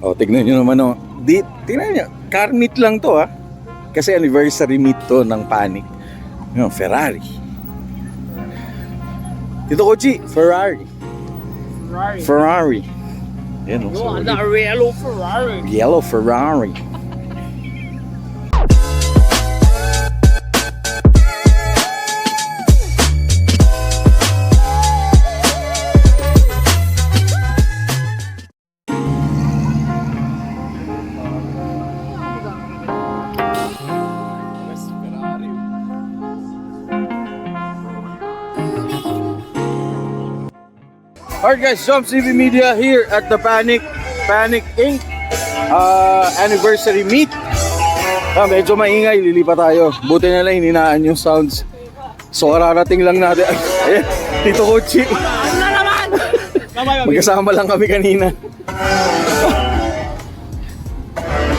O, tignan nyo naman o. Tignan nyo, car meet lang to ha. Kasi anniversary meet to ng Panic. Yung Ferrari. Tito Kochi, Ferrari. Ferrari. Yan o. Yellow Ferrari. Yellow Ferrari. Alright guys, Jump TV Media here at the Panic Inc. Anniversary meet. Medyo maingay, lilipat tayo. Buti na lang hininaan yung sounds. So kararating lang natin. Ayan, Tito Kochi. Magkasama lang kami kanina.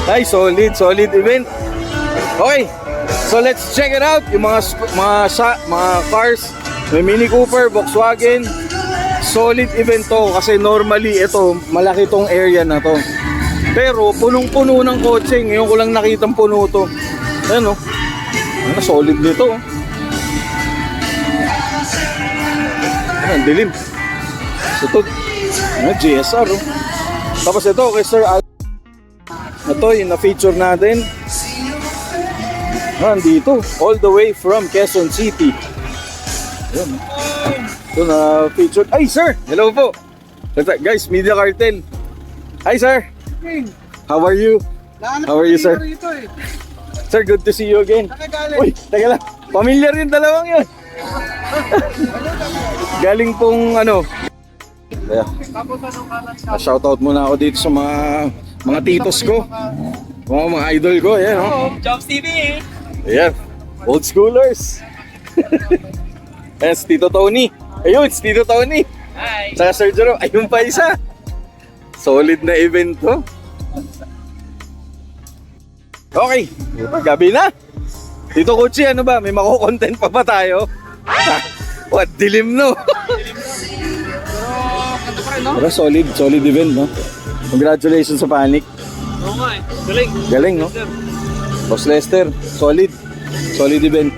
Ay, solid event. Okay, so let's check it out. Yung mga cars, may Mini Cooper, Volkswagen. Solid event to kasi normally ito, malaki tong area na to. Pero punong-puno ng kotse. Ngayon ko lang nakitang puno to. Ayan o. Solid nito. Ayan, dilim. So ito, GSR o. Tapos ito kay Sir Al. Ito yung na-feature natin. Nandito, all the way from Quezon City. Ayan. Ito na featured. Ay sir! Hello po! Guys, Media Cartel. Hi sir! How are you? How are you sir? Sir, good to see you again. Uy, teka lang. Pamilyar yung dalawang yun. Galing pong ano. Kaya, shoutout muna ako dito sa mga titos ko. Mga idol ko. Ayan o. Jump TV. Ayan. Old schoolers. Ayan, si Tito Tony. Ayun, si Tito Tony. Hi. Saka Sir Jero, ayun pa isa. Solid na event to. Okay, gabi na. Tito Kochi, ano ba? May mako-content pa ba tayo? What, dilim no? Pero solid event no? Congratulations sa Panic. Oo nga eh. Galing. Galing no? Boss Lester, solid event.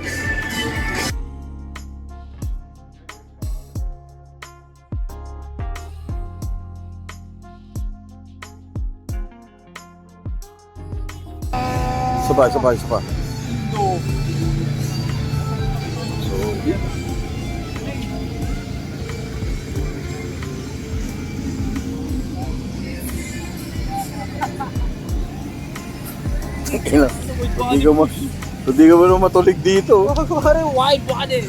Isa pa. So, hindi ka mo matulig dito. Parang wide body.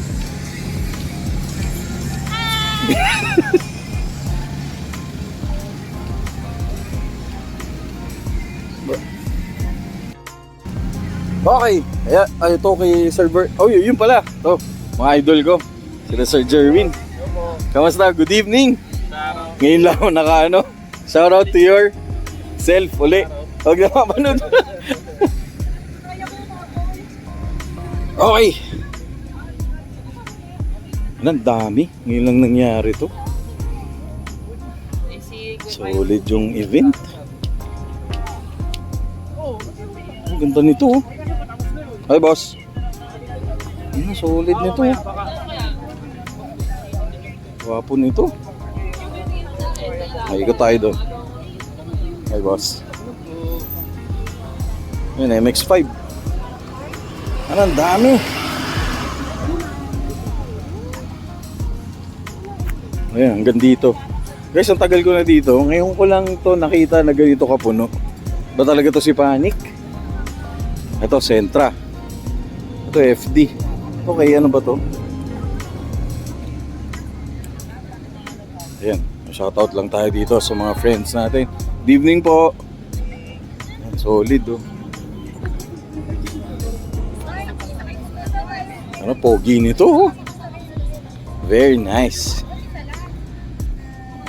Okay, ay ito kay Sir Bert. Oh, yun pala. Ito, mga idol ko. Sila Sir Jerwin. Kamusta? Good evening. Ngayon lang ako naka-ano. Shout out to your self uli. Huwag na mapanood. Okay. Ang dami. Ngayon lang nangyari to. Solid yung event. Ang ganda nito oh. Ay boss. Solid nito oh. Wapo nito. Ay, ikot tayo doon. Ay boss. Yun, MX-5. Ang dami. Ayan, hanggang dito. Guys, ang tagal ko na dito. Ngayon ko lang to nakita na ganito kapuno. Ba talaga to si Panic? Ito, Sentra. Ito, FD. Okay, ano ba to? Ayan, shoutout lang tayo dito sa mga friends natin. Good evening po. Ayan, solid oh. Ano, pogi nito oh. Very nice.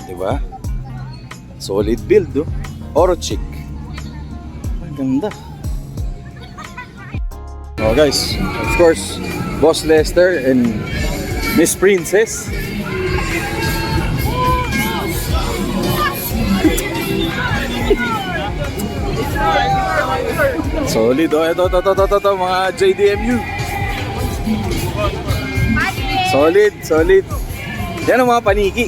Diba? Solid build oh. Orochick. Ang ganda. Oh guys, of course, Boss Lester and Miss Princess. Solid, oh. Ito, mga JDMU. Solid. Yan ang mga paniki.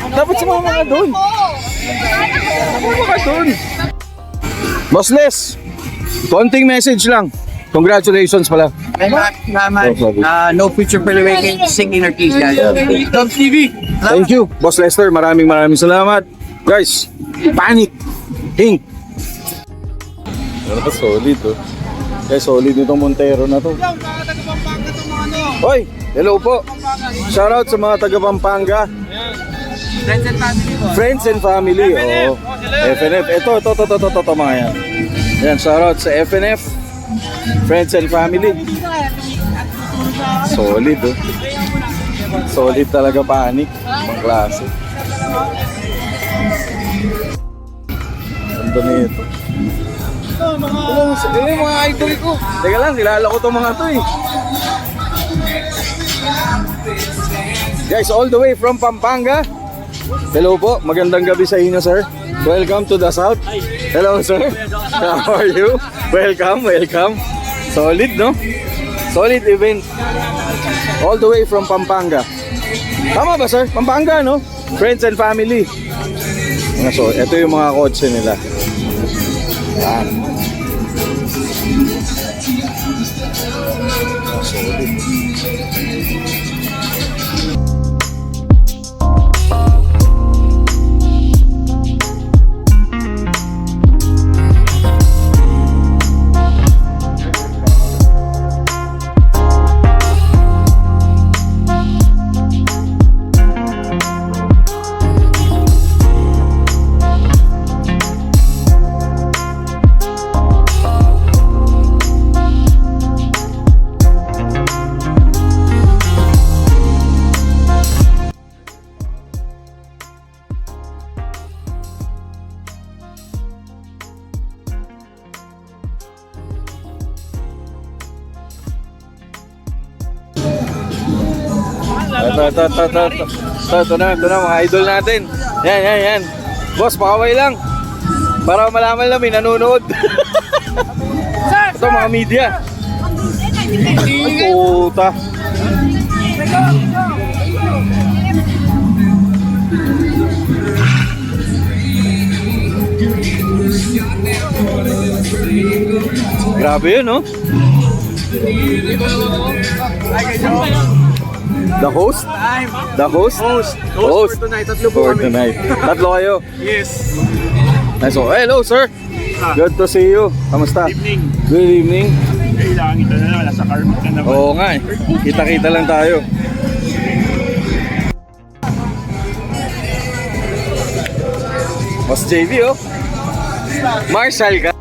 Dapat sumama ka doon. Boss Les, konting message lang. Congratulations pala. No future for the weekend. Singing artista. Dub TV. Thank you, Boss Lester. Maraming salamat. Guys, Panic Inc. Solid, oh. Guys, solid itong Montero na to. Hoy, hello po. Shoutout sa mga taga Pampanga. Friends and family. Oh. FNF. Ito, mga yan. Yan, shoutout sa FNF. Friends and family. Solid, oh. Solid talaga, Panic. Mga klase. Ganda na ito. Ito yung mga idol ko. Teka lang, nilala ko itong mga to eh. Guys, all the way from Pampanga. Hello po, magandang gabi sa inyo, sir. Welcome to the South. Hello, sir. How are you? Welcome. Solid, no? Solid event. All the way from Pampanga. Tama ba, sir? Pampanga, no? Friends and family. So, ito yung mga kotse nila. Yan. Solid. Ito na mga idol natin. Yan. Boss, pakaway lang. Para malaman lang may nanonood. Ito mga media. Ay, puta. Grabe yun, no? The host? The host? Host for tonight. Tatlo po For kami. tonight. Tatlo kayo. Yes. Nice. So, hello, sir. Good to see you. Kamusta? Evening. Good evening. Kailangan ito na naman. Nasa car ka naman. Oo nga eh. Kita-kita lang tayo. Mas JV, oh. Marshall ka.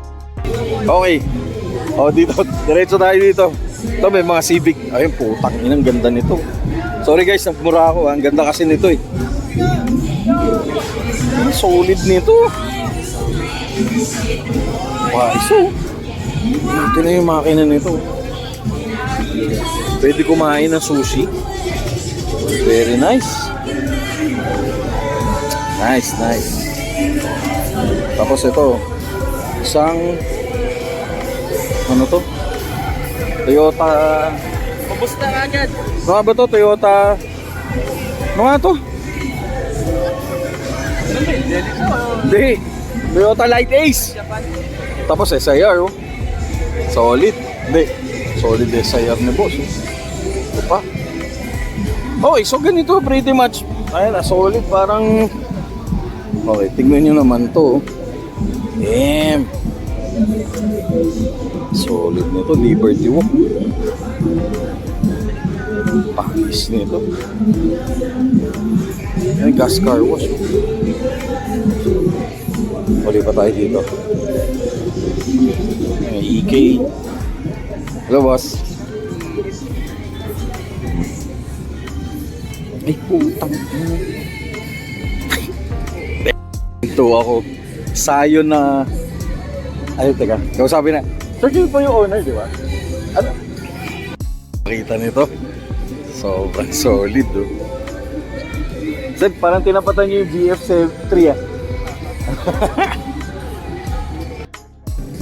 Okay. O, dito. Diretso tayo dito. Ito may mga Civic. Ayun, putang inang ganda nito. Sorry guys, nagmura ako. Ang ganda kasi nito eh. Ang solid nito. Iso. Ito na yung makina nito. Pwede kumain ng sushi. Very nice. Nice. Tapos ito. Isang ano to? Toyota. Ubus na agad. Ano ba to? Toyota. Ano nga to? Hindi. Toyota Light Ace. Tapos SIR, oh. Solid. Hindi. Solid SIR ni boss. Ito pa. Okay, so ganito pretty much. Ayan, solid. Parang okay, tignan nyo naman to. Damn. Solid nito, Liberty Walk. Pangis nito. Ayan, gas car wash. Uli pa tayo dito. Ayan, EK. Hello, boss. Ay, putang. Ito ako. Sayo na. Ay, teka. Kausapin na. Sir, yun po yung owner, di ba? Ano? Makita nito. Sobrang solid, oh. Zeb, parang tinapatan niyo yung GF3 ah.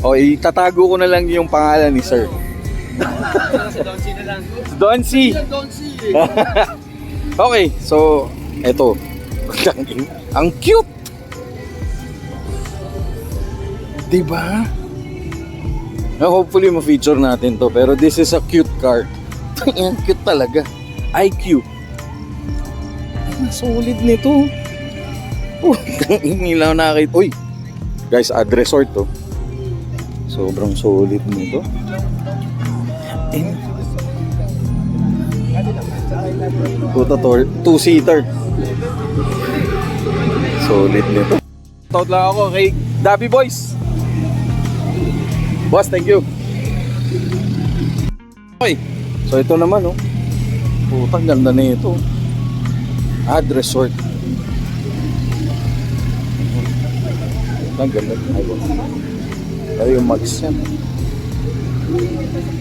O, itatago ko na lang yung pangalan ni sir. Si Donsi na lang. Donsi! Donsi! Okay, so, eto. Ang cute! Diba? Hopefully ma-feature natin to, pero this is a cute car. Ang cute talaga. IQ. Solid nito. Hindi lang nakakita. Uy, guys, ad resort to. Sobrang solid nito. Puta to, two-seater. Solid nito. Shout lang ako kay Dabi Boys. Boss, thank you. Okay. So ito naman oh. Putang ganda na ito. Ad resort. Ang ganda. Ay, yung mags yan.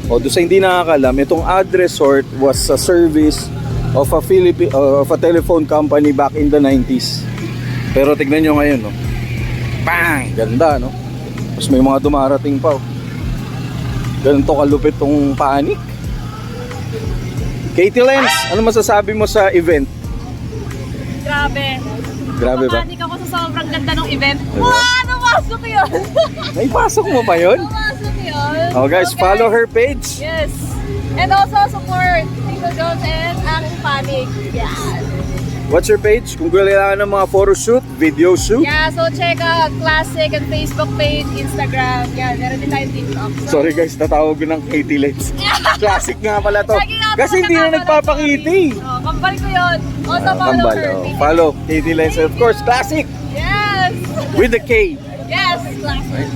O, doon sa hindi nakakalam, itong Ad Resort was a service of a telephone company back in the 90s. Pero tignan nyo ngayon, no? Bang! Ganda, no? Tapos may mga dumarating pa, oh. Ganito kalupit tong panik. Katie Lenz, ano masasabi mo sa event? Grabe. Grabe ba? Napapanik ako sa sobrang ganda ng event. Diba? Wow! Napasok yun! May pasok mo pa yun? Napasok yun! Oh guys, Okay. follow her page. Yes! And also support Tito Jones and Aking Panic. Yes! What's your page? Kung kailangan ng mga photo shoot, video shoot. Yeah, so check out Classic and Facebook page, Instagram. Yeah, meron din tayong TikTok. So, Sorry guys, natawag ko ng Katie Lenz. Classic nga pala to. Lagi nga Kasi hindi na nagpapakita eh. Oh, kambal ko yun. Also follow Kambal, her. oh. Follow Katie Lenz. Of course, classic Yes! with the K. Yes! Classic.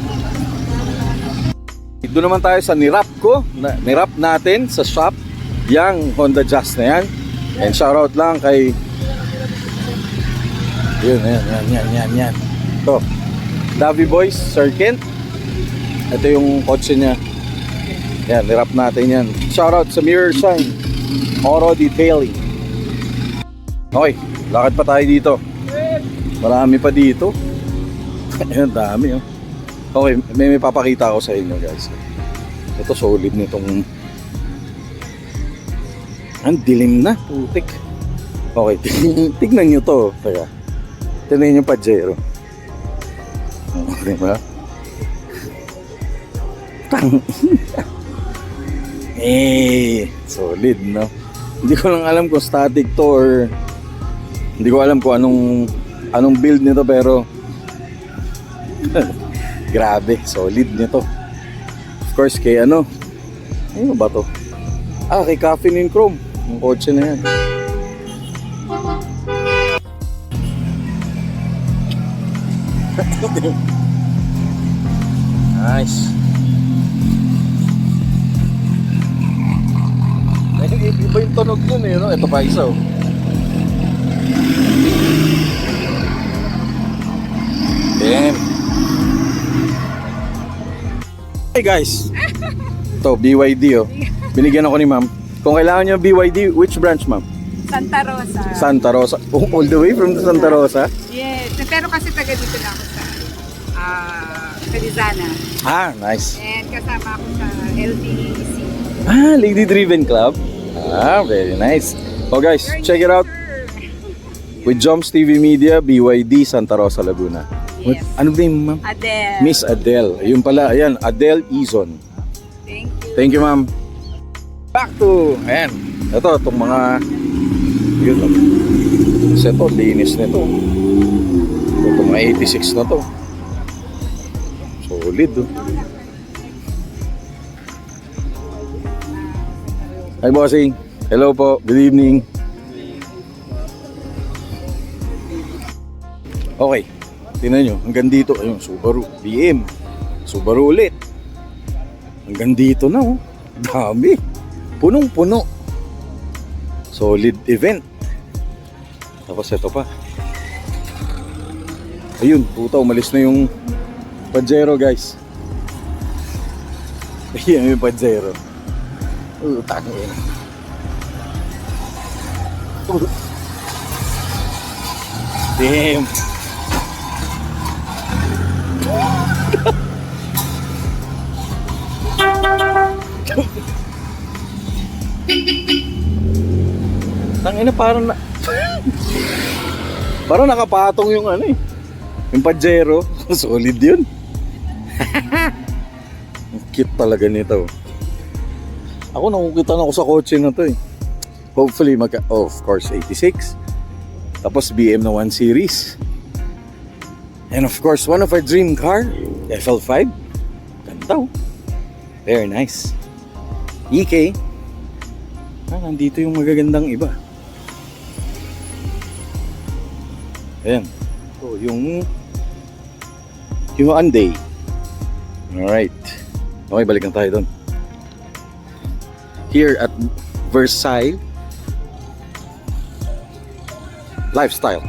Doon naman tayo sa nirap ko. Nirap natin sa shop. Yang Honda Jazz na yan. And shoutout lang kay... Yan. Ito. Davy Boys, Sir Kent. Ito yung kotse niya. Yan, nirap natin yan. Shoutout sa Mirror Shine Auto Detailing. Okay, lakad pa tayo dito. Marami pa dito. Ayan, dami oh. Okay, may papakita ako sa inyo guys. Ito solid nitong... Ang dilim na, putik. Okay, tignan nyo to. Teka, tignan yung Pajero. Okay ba? Solid no? Hindi ko lang alam kung static to or hindi ko alam kung anong build nito pero grabe, solid nito. Of course kay ano ba to? Kay Caffeine in Chrome. Yung kotse na yan. Nice. Iba yung tunog nun eh, no? Ito pa isa oh. Damn. Hey guys. Ito, BYD oh. Binigyan ako ni ma'am. Kung kailangan nyo BYD, which branch ma'am? Santa Rosa. Santa Rosa. Oh, all the way from Santa Rosa? Yes. Pero kasi taga dito na ako sa Felizana. Nice. And kasama ako sa LTC. Lady Driven Club. Very nice. Oh guys, check it out. With Joms TV Media, BYD, Santa Rosa, Laguna. Yes. Ano name ma'am? Adele. Miss Adele. Ayun pala, ayan, Adele Izon. Thank you. Thank you ma'am. Back to, ayan. Ito, itong mga, yun lang. Kasi ito, linis nito. Ito, mga 86 na to. Solid oh. Hi bossing. Hello po. Good evening. Okay. Tingnan nyo. Hanggang dito. Ayun, Subaru. BM. Subaru ulit. Hanggang dito na oh. Dami. Punong-puno. Solid event. Tapos ito pa. Ayun. Puta, umalis na yung Pajero guys. Ayan yung Pajero. Tangin. Damn. Tangina, parang na... parang nakapatong yung ano eh. Yung Pajero. Solid yun. Ang cute talaga nito. Ako nakukitan ako sa kotse na to eh. Hopefully of course 86. Tapos BM na 1 Series. And of course one of our dream car, FL5. Ganda oh. Very nice. EK. Nandito yung magagandang iba. Ayan. So, yung Hyundai. Alright. Okay, balikan tayo doon. Here at Versailles Lifestyle.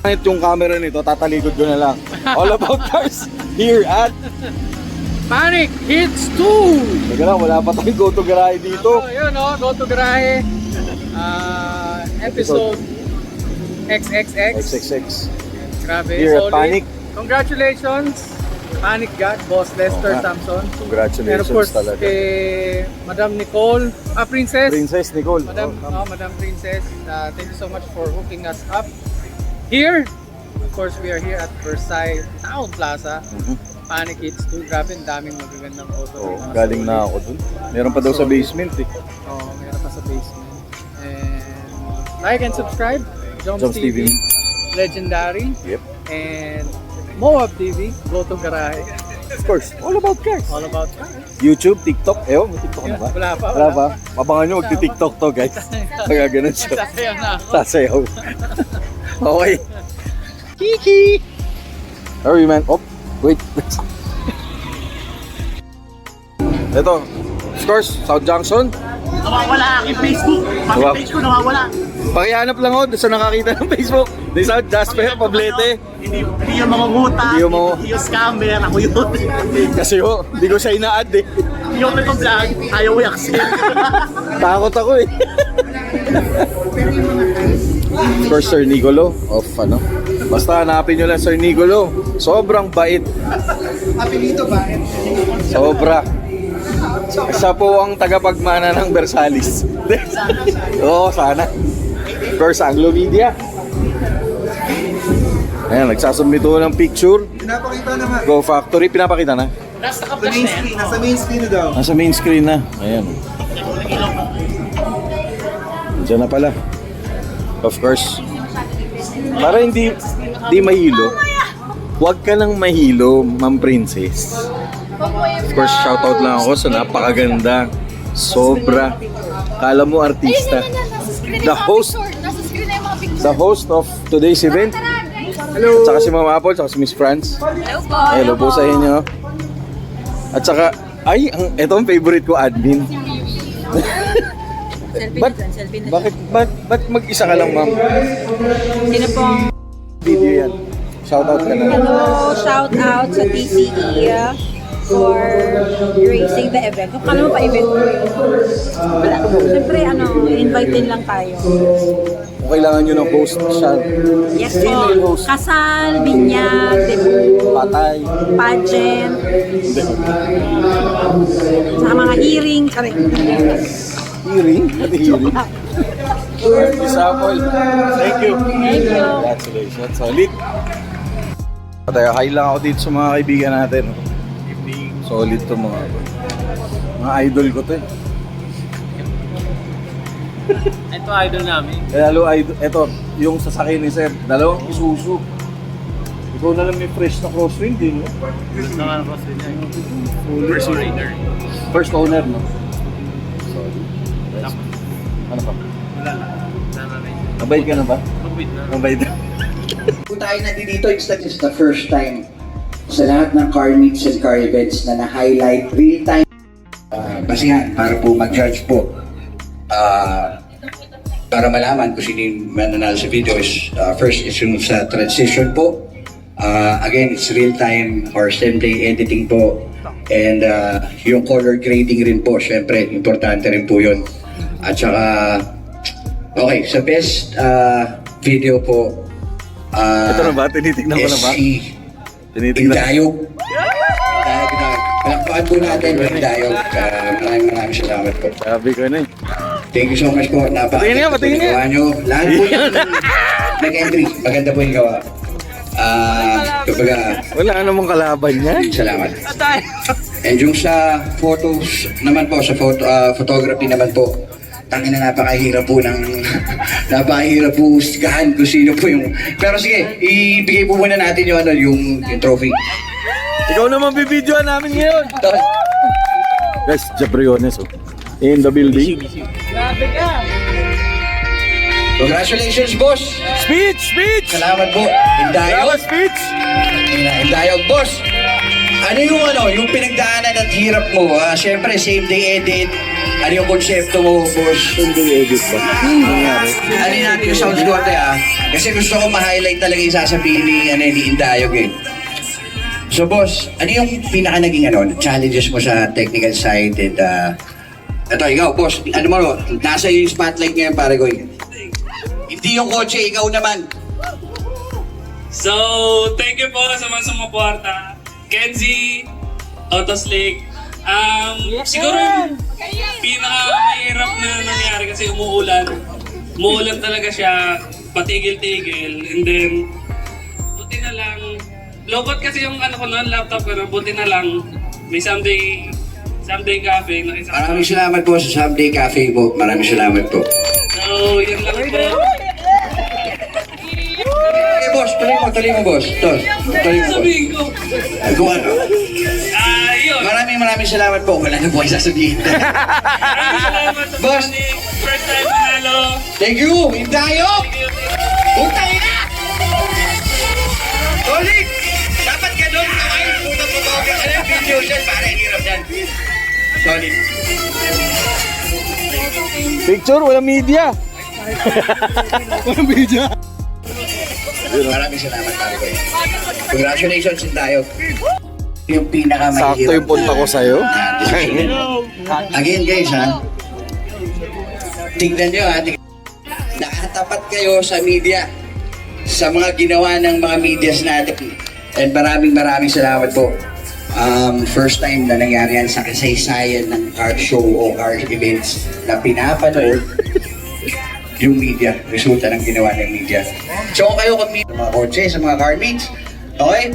Kahit yung camera nito, tatalikod ko na lang. All about cars here at Panic Hits 2! Teka lang, wala pa tayong go to garahe dito. So, yun o, Go to Garahe. Episode XXX. XXX. Grabe, Here at solid. Panic. Congratulations, Panic God, Boss Lester Oo nga. Samson. And Congratulations of course, talaga. kay Madam Nicole, Princess. Princess Nicole. Madam, Oh, Madam Princess, thank you so much for hooking us up here. Of course, we are here at Versailles Town Plaza. Panic Hits 2. Grabe, ang daming magagandang auto. Oh, Mga galing solid. na ako dun. Meron pa daw sa basement eh. Oo, meron pa sa basement. And like and subscribe. Joms Joms TV. TV. Legendary. Yep. And Moab TV. Go to Garahe. Of course, all about cars. All about cars. YouTube, TikTok. Ewan, may TikTok na ba? Wala pa. Wala ba? Abangan nyo, magti-TikTok to guys. Kaya ganun siya. Sasayaw na ako. Sasayaw. Okay. Kiki! Hurry man. Oh, wait. Ito, of course, South Junction. Nawawala aking Facebook. Pati Wow. page ko nawawala. Pakihanap lang ako doon sa nakakita ng Facebook. Di South Jasper, Pablete. Hindi yung mga nguta. Hindi yung mga- Hindi yung scammer. Ako yun. Kasi ho, di ko siya ina-add eh. Yung may vlog, ayaw mo i-accept. Takot ako eh. Of course, Sir Nicolo of ano. Basta hanapin nyo lang Sir Nicolo. Sobrang bait. Sobra. Siya po ang tagapagmana ng Versalis. Oo, sana. Of course, Anglo Media. Ayan, nagsasubmito ng picture. Pinapakita naman. Go Factory, pinapakita na. Nasa Sa kaplas main na yan. screen, nasa main screen na daw. Nasa main screen na. Ayan. Diyan na pala. Of course. Para hindi mahilo. Huwag ka nang mahilo, Ma'am Princess. Of course, shoutout lang ako sa napakaganda. Sobra. Kala mo artista. The host. Nasa screen na yung mga picture. The host of today's event. Hello. Tsaka si Ma'am Apple, tsaka si Miss France. Hello po. Hello po sa inyo. At saka, ito ang favorite ko, admin. Selfie Ba't- na dyan, selfie na Ba't mag-isa ka lang, ma'am? dyan. Sino pong Video yan. Shoutout ka na. hello, shout out sa TCE for gracing the event. Kung kala mo pa event mo yun. Wala. Siyempre, invite din lang tayo. Kung kailangan nyo ng host siya, Yes sino yung po. host? Kasal, binyag, debut, Patay. pageant, saka mga hearing. Kare. Hearing? At hearing? Miss Apple, thank you. Thank you. Congratulations. Solid. Patay, hi lang ako dito sa mga kaibigan natin. Solid to mga idol ko to eh. Ito idol namin. Lalo idol, eto, yung sasakyan ni Sir, dalawang Isuzu. Ikaw na lang may fresh na crosswind din, no? First owner. First owner, no? Sorry. Ano pa? Wala na. Mabait ka na ba? Mag-wait na. Mabait. Kung tayo nandito, it's not just the first time sa lahat ng car meets and car events na na-highlight real-time basihan para po mag-judge po. Para malaman kung sino yung mananalo sa video is first is yung sa transition po. Again, it's real-time or same-day editing po. And yung color grading rin po, syempre, importante rin po yun. At saka, okay, sa best video po, Ito na ba? Tinitignan ko na ba? SC Tinitignan. Indayog. Palakpakan po natin yung Indayog. Maraming salamat po. Sabi ko na eh. Thank you so much po. Patingin nga, patingin nga. Gawa nyo. Lahat po yung nag-entry. Maganda po yung gawa. Kapag Wala namang kalaban yan. salamat. And yung sa photos naman po, sa photography naman po, tangin na napakahirap po napakahirap po hustigahan kung sino po yung... Pero sige, ibigay po muna natin yung, yung trophy. Ikaw naman bibidyoan namin ngayon. Guys, Jabriones oh. In the building. Congratulations, boss! Speech! Speech! Salamat po. Salamat, speech! Indayog, boss! Ano yung pinagdaanan at hirap mo? Siyempre, same day edit. Ano yung konsepto mo, boss? Hindi edit ba? Nangyari. Ano natin yung sound score kasi gusto ko ma-highlight talaga yung sasabihin ni Indayog eh. So boss, ano yung pinaka naging challenges mo sa technical side and ito, ikaw boss, ano mo, nasa yung spotlight ngayon pare ko. Hindi yung kotse, ikaw naman. So, thank you po sa mga sumuporta. Kenzie, Autoslick. Siguro yung pinakamahirap na nangyari kasi umuulan. Umuulan talaga siya, patigil-tigil. And then, buti na lang, lobot kasi yung laptop ko na, buti na lang, may someday cafe. Maraming salamat po sa Someday Cafe po. Maraming salamat po. So, yun lang po. Okay boss, tuloy mo boss. Tuloy mo boss. Sabihin ko. Kung ano. Yun. Maraming salamat po. Wala na po ay sasabihin. Maraming salamat sa Boss. first time manalo. Thank you, Indayog! Putay na! Solid! Dapat ganun kawain. Puta-puta. Ano yung video dyan? Para hirap dyan. Solid. Picture, walang media. Walang media. Maraming salamat pare ko. Congratulations, Indayog. Yung pinakamahirap. Sakto yung punta ko sa'yo. Again guys tignan nyo nakatapat kayo sa media, sa mga ginawa ng mga medias natin. And maraming salamat po. First time na nangyari yan sa kasaysayan ng car show o car events na pinapanood yung media, resulta ng ginawa ng media. So kung kayo sa mga kotse, sa mga car meets, okay?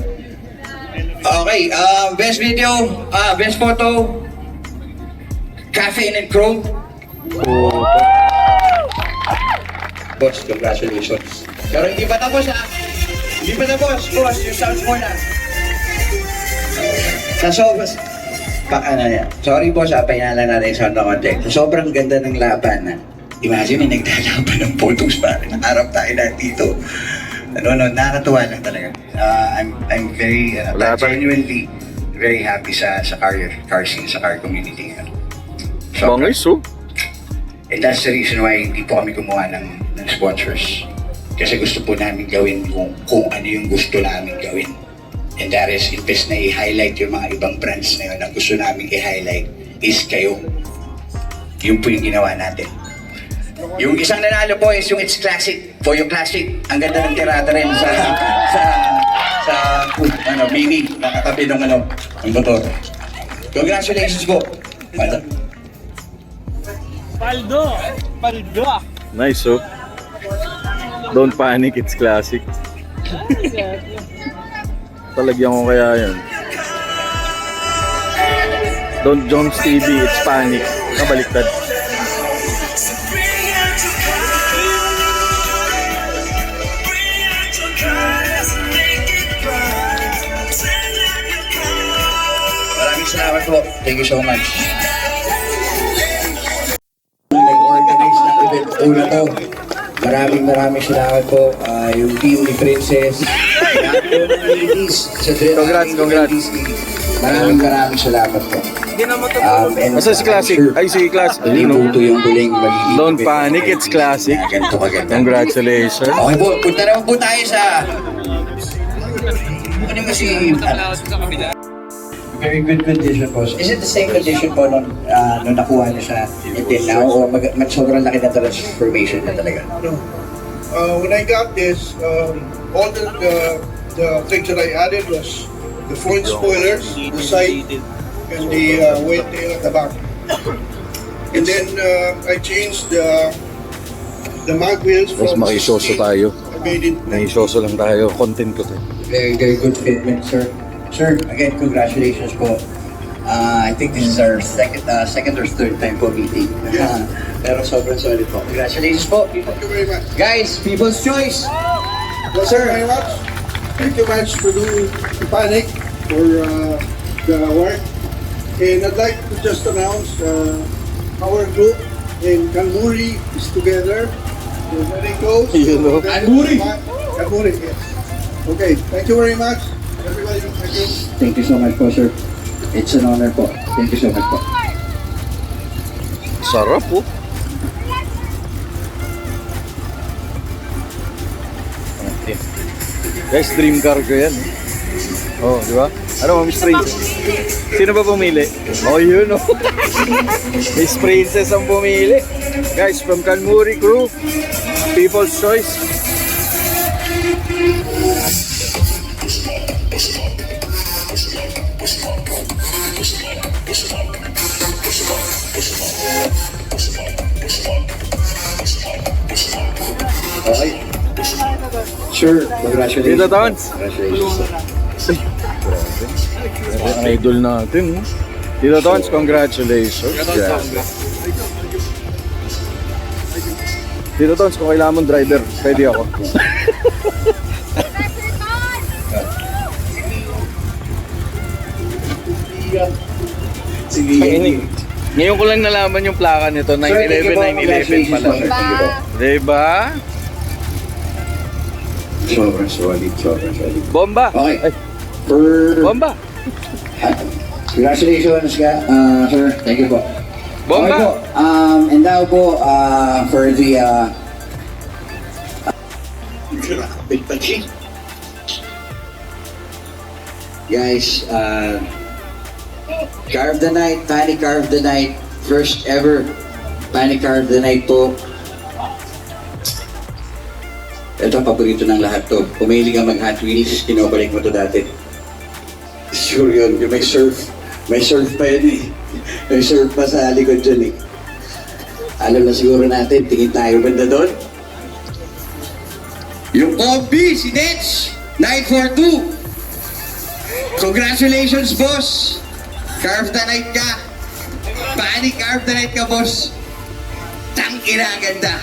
Okay, best video, best photo, Cafe and Chrome. Boss, congratulations. Pero hindi pa tapos Hindi pa tapos, boss, yung sounds mo na. Sorry boss, pahinala natin yung sound ng konti. Sobrang ganda ng laban imagine nagdalaban ng photos pa. Nakarap tayo na dito. Nakakatuwa lang talaga. I'm very, genuinely very happy sa car scene, sa car community. Bangis oh. And that's the reason why hindi po kami kumuha ng sponsors. Kasi gusto po namin gawin kung ano yung gusto namin gawin. And that is, imbes na i-highlight yung mga ibang brands na yun, ang gusto namin i-highlight is kayo. Yun po yung ginawa natin. Yung isang nanalo po is yung It's Classic. Po yung Classic. Ang ganda ng tirada rin sa mini, nakatabi ng ng motor. Congratulations po. Paldo! Nice oh. Don't panic, it's classic. Talagyan ko kaya yun. Don't Jones TV, it's panic. Nabaliktad. Maraming salamat po. Thank you so much. Nag-organize ng event una to. Maraming salamat po. Yung team ni Princess. Lahat po ng ladies sa Congrats. Maraming salamat po. Basta si Classic. Ay, si Classic. Hindi po ito yung huling magiging Don't event panic, ng it's classic. Ganito kaganda. Congratulations. Okay po, punta naman po tayo sa... Ano kasi... Very good condition po. Is it the same condition po nung nakuha niyo sa until now? O sobrang laki na transformation na talaga? when I got this, all the things that I added was the front spoilers, the side, and the weight tail at the back. And then I changed the mag wheels Guys, from makisoso 16. tayo. I made it Nahisoso lang tayo. Content ko to. Very, very good fitment, sir. Sir, again, congratulations po. I think this is our second or third time po meeting. Pero sobrang solid po. Congratulations po. Thank you very much. Guys, People's Choice! Well, sir, very much. Thank you much for doing the panic for the award. And I'd like to just announce our group in Kanmuri is together. We're very close. You know. Kanmuri? Kanmuri, yes. Okay, thank you very much. Everybody, thank you. Thank you so much po, sir. It's an honor po. Thank you so much po. Sarap po. Okay. Guys, dream car ko yan. Oh, di ba? Ano, Miss Princess? Sino ba pumili? Oh, yun, oh. Miss Princess ang pumili. Guys, from Kanmuri Crew, People's Choice. Okay. Sure, congratulations. Tito Tons. Congratulations. Ang idol natin, oh. Tito Tons, congratulations. Grabe. Tito Tons, kung kailangan mong driver, pwede ako. Sige. Ngayon ko lang nalaman yung plaka nito, 911 pala. Diba? Sobrang solid, sobrang solid. Bomba! Okay. Ay, bomba! Congratulations, sir. Thank you po. Bomba! Okay po. And now po, for the guys, Car of the Night, Panic Car of the Night, first ever Panic Car of the Night po. Ito, paborito ng lahat to. Pumili ka mag-Hot Wheels, kinobalik mo to dati. Sure yun, yung may surf pa yun eh. May surf pa sa likod dyan eh. Alam na siguro natin, tingin tayo banda doon. Yung Kombi, si Nets, 942. Congratulations, boss! Car of the Night ka! Panic Car of the Night ka, boss! Tangina, ang ganda!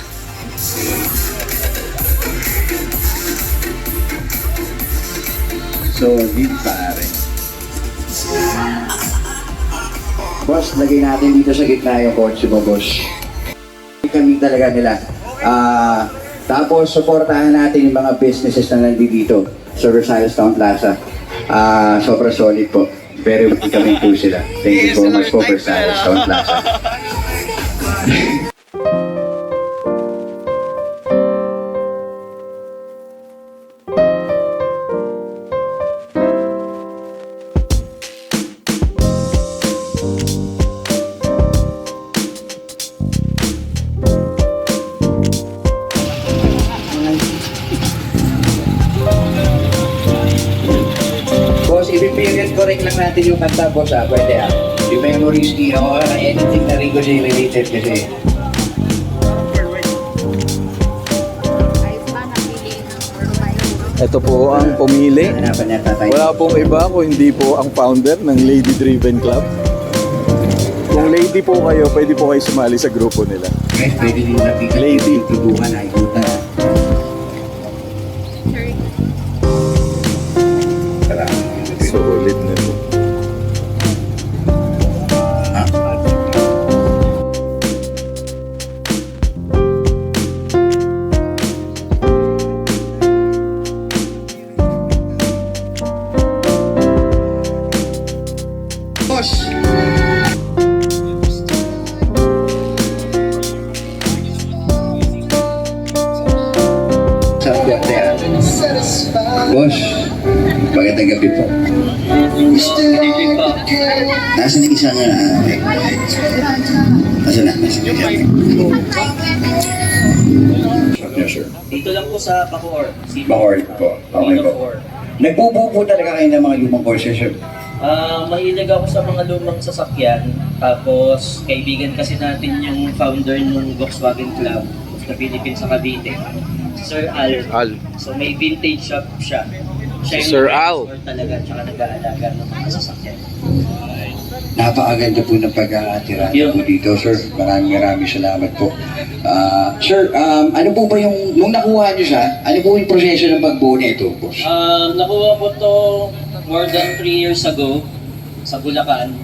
Solid, pare. Boss, lagay natin dito sa gitna yung kotse mo, boss. Kami talaga nila. Tapos, supportahan natin yung mga businesses na nandito sa Versailles Town Plaza. Sobrang solid po. Very welcoming po sila. Thank you so much po, Versailles Town Plaza. Boss, i-period correct lang natin yung kanta, boss, pwede Yung memories key, anything na rin ko siya related kasi. Ito po ang pumili. Hanapan niya tatay. Wala pong iba kung hindi po ang founder ng Lady Driven Club. Kung lady po kayo, pwede po kayo sumali sa grupo nila. Guys, pwede din natin Lady. tutulungan, nakikita. Solid na ito. Boss! Boss, magandang gabi po. Nasaan yung isang... Nasaan na? Yes, sir. Dito lang po sa Bacoor. Bacoor po. Okay po. Nagbubuo po talaga kayo ng mga lumang courses, sir? Mahilig ako sa mga lumang sasakyan. Tapos, kaibigan kasi natin yung founder ng Volkswagen Club of the Philippines sa Cavite, si Sir Al. Al. So, may vintage shop siya. Siya Si yung Sir Al. expert talaga, tsaka nag-aalaga ng mga sasakyan. Napakaganda po ng pag-aatira po dito, sir. Maraming salamat po. Sir, ano po ba yung, nung nakuha niyo siya, ano po yung proseso ng pagbuo nito, boss? Nakuha ko to more than 3 years ago sa Bulacan.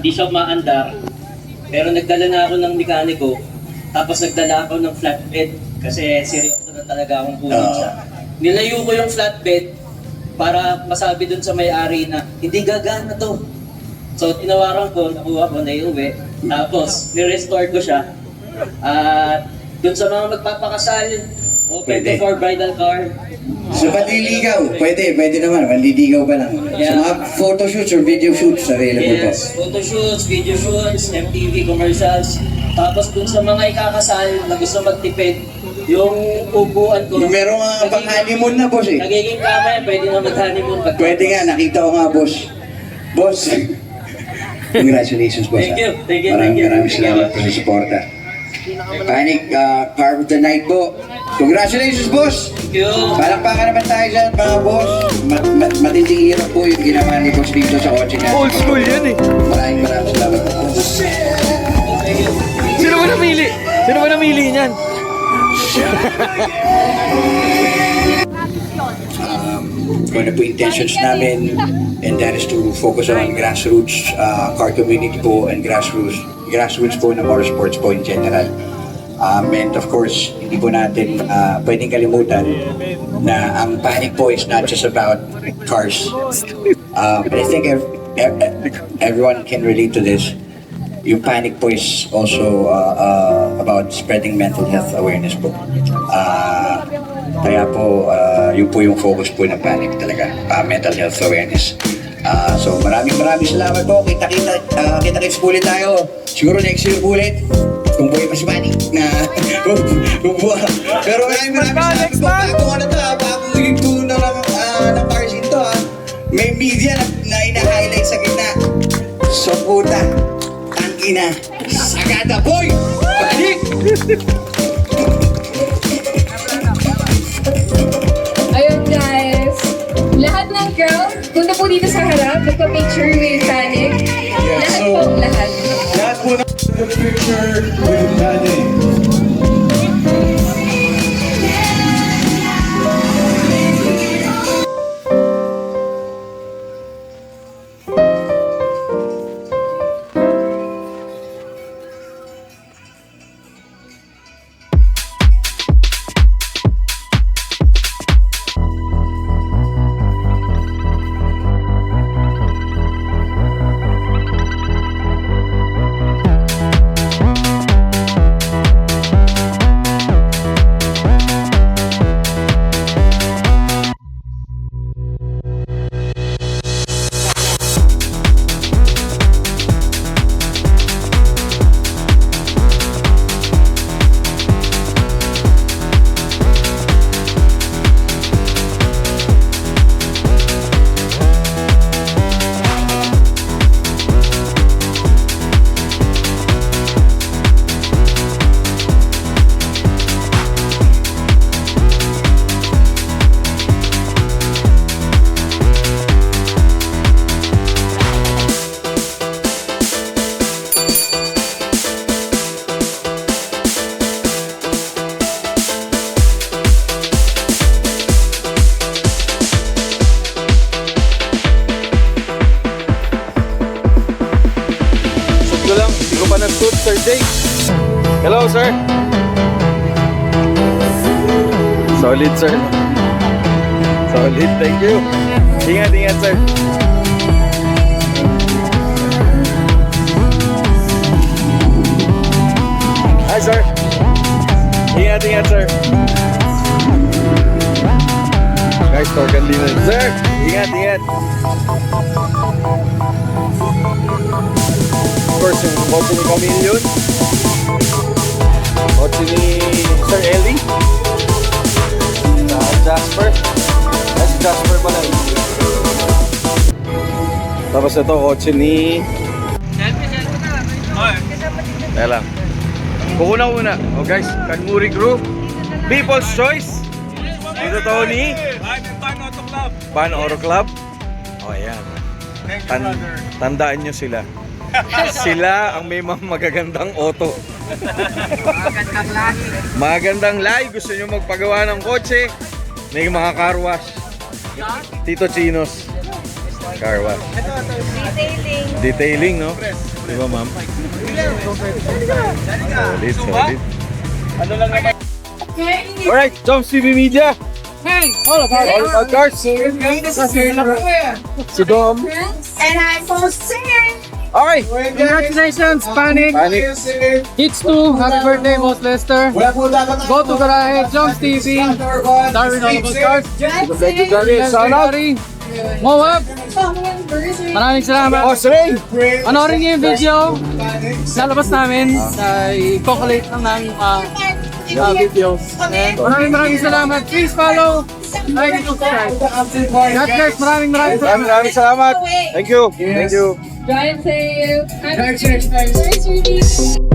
Di siya maandar, pero nagdala na ako ng mekaniko, tapos nagdala ako ng flatbed kasi seryoso na talaga akong kunin siya. Nilayo ko yung flatbed para masabi dun sa may-ari na hindi gagana to. So tinawaran ko, nakuha ko, naiuwi, tapos nirestore ko siya. At dun sa mga magpapakasal, open to for bridal car. Sa panliligaw, pwede naman, manliligaw pa lang. Sa mga photoshoots or video shoots, available po. Yes, photoshoots, video shoots, MTV commercials. Tapos dun sa mga ikakasal na gusto magtipid, yung upuan ko. Meron nga pang honeymoon na, boss eh. Nagiging kama yan, pwede na mag-honeymoon. Pwede nga, nakita ko nga, boss. Boss, congratulations, boss. Thank you, ah. thank you, Maraming salamat po sa suporta. Panic Car of the Night po. Congratulations, boss! Thank you. Palakpakan naman tayo dyan, mga boss. Matinding hirap po yung ginawa ni boss dito sa kotse natin. Old school yan eh. Maraming salamat po, boss. Sino ba namili? Sino ba namili niyan? Kung ano po intentions namin, and that is to focus on grassroots car community po and grassroots po ng motorsports po in general. And of course, hindi po natin pwedeng kalimutan na ang Panic po is not just about cars. But I think everyone can relate to this. Yung Panic po is also about spreading mental health awareness po. Kaya po, yun po yung focus po ng Panic talaga, mental health awareness. So maraming salamat po. Kita-kits po ulit tayo. Siguro next year po ulit. Kung buhay pa si Panic na pero maraming salamat po. Bago yung tuna ng cars ito may media na ina-highlight sa gitna. So puta, tangina, sagada boy! Panic! Ayun guys, lahat ng crowd, punta po dito sa harap, magpa-picture with Panic. Lahat. Lahat po na picture with Panic. Sir Jake. Hello, sir. Solid, sir. Solid, thank you. Ingat, sir. Hi, sir. Ingat, sir. Guys, torkan din. Sir, ingat. Of course, yung Bobong Camillion. Kotse ni Sir Ellie. Jasper. Ay, si Jasper pala. Tapos ito, kotse ni... Kaya lang. Kukuna-una. Oh guys, Kanmuri Group. People's Choice. Dito to ni... Pan Oro Club. Oh, ayan. Tandaan nyo sila. Sila ang may mga magagandang auto. Magandang lahi. Gusto nyo magpagawa ng kotse. May mga car wash. Tito Chinos. Car wash. Detailing, no? Di ba, ma'am? Solid. Alright, Joms TV Media. All about cars. Si Dom. And I'm for singing. Okay. Congratulations, Panic! Hits 2, happy birthday, Most Lester. Go to Garahe, Joms TV, Darwin All About Cars. Shout out. Moab, maraming salamat. Oh, Sray. Panoorin niyo yung video, lalabas namin. I-calculate lang ng videos. And maraming salamat. Please follow, like, and subscribe. God bless, Maraming salamat. Thank you. Thank you. Drive safe. Happy birthday.